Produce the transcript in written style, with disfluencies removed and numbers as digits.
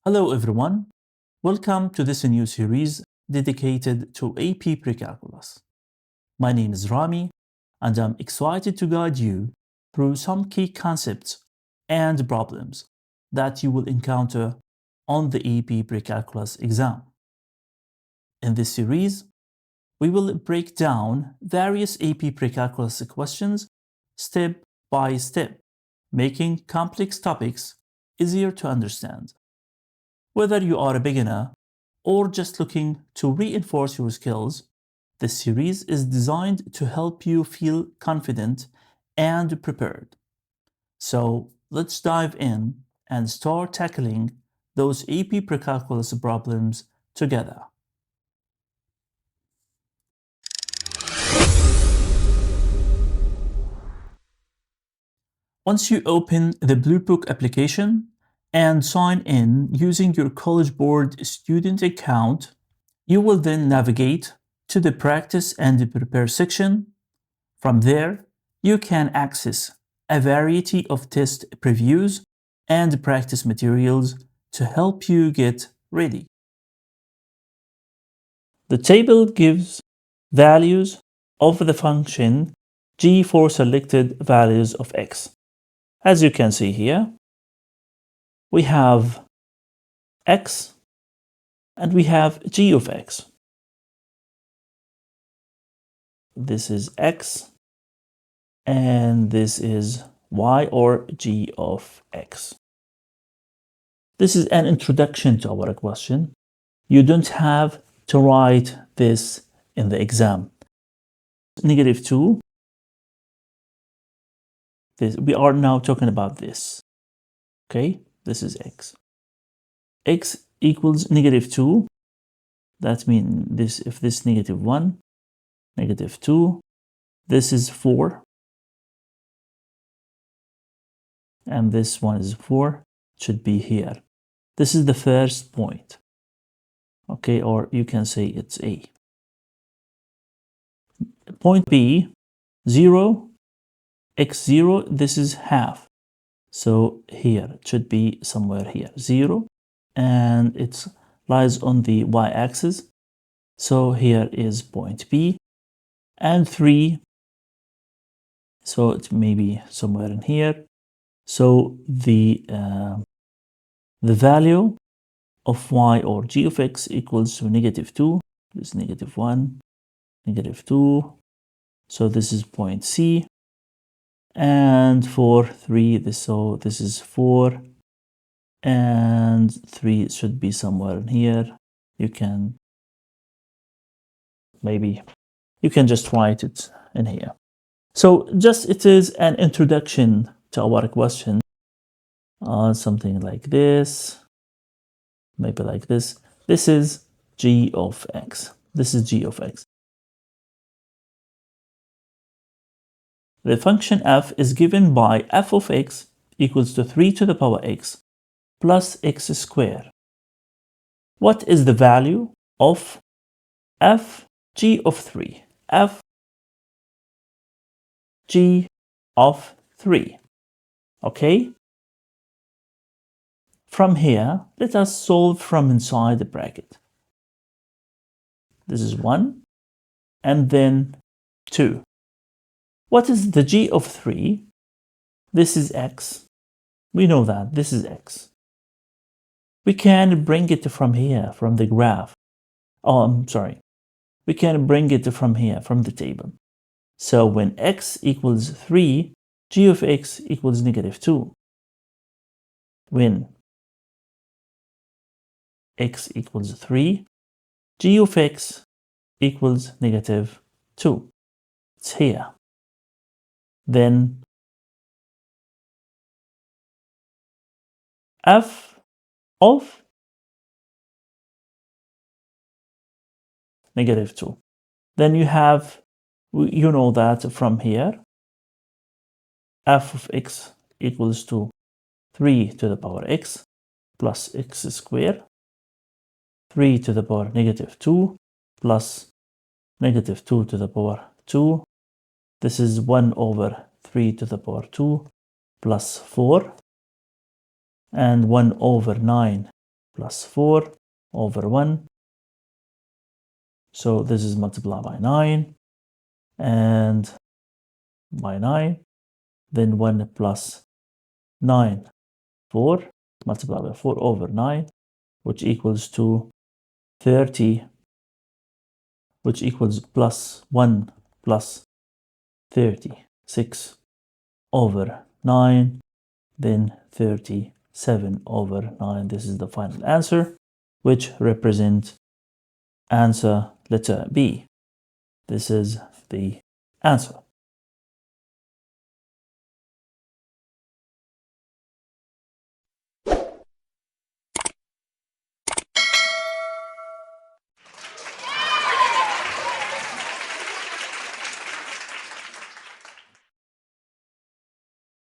Hello everyone, welcome to this new series dedicated to AP Precalculus. My name is Rami and I'm excited to guide you through some key concepts and problems that you will encounter on the AP Precalculus exam. In this series, we will break down various AP Precalculus questions step by step, making complex topics easier to understand. Whether you are a beginner or just looking to reinforce your skills, this series is designed to help you feel confident and prepared. So let's dive in and start tackling those AP Precalculus problems together. Once you open the Blue Book application and sign in using your College Board student account, you will then navigate to the Practice and Prepare section. From there, you can access a variety of test previews and practice materials to help you get ready. The table gives values of the function g for selected values of x. As you can see here, we have x and we have g of x. This is x and this is y or g of x. This is an introduction to our question. You don't have to write this in the exam. -2, we are now talking about this. Okay, this is x. X equals -2. That means this, if this -1, -2, this is 4. And this one is 4, should be here. This is the first point. Okay, or you can say it's A. Point B, 0, x0, this is half. So here, it should be somewhere here, 0, and it lies on the y-axis. So here is point B, and 3, so it may be somewhere in here. So the value of y or g of x equals to -2, this is -1, -2, so this is point C, and for 3, this is 4, and 3 should be somewhere in here. You can just write it in here. So just it is an introduction to our question, something like this, maybe like this. This is g of x. This is g of x. The function f is given by f of x equals to 3 to the power x plus x squared. What is the value of f g of 3? F g of 3. Okay? From here, let us solve from inside the bracket. This is 1, and then 2. What is the g of 3? This is x. We know that this is x. We can bring it from here, from the graph. Oh, I'm sorry. We can bring it from here, from the table. So when x equals 3, g of x equals -2. When x equals 3, g of x equals -2. It's here. Then f of -2. Then you know that from here, f of x equals to 3 to the power x plus x squared, 3 to the power -2 plus -2 to the power 2. This is 1 over 3 to the power 2 plus 4, and 1 over 9 plus 4 over 1. So this is multiplied by 9 and by 9. Then 1 plus 9, 4, multiplied by 4 over 9, which equals to 30, which equals plus 1 plus 36 over 9, then 37 over 9. This is the final answer, which represents answer letter B. This is the answer.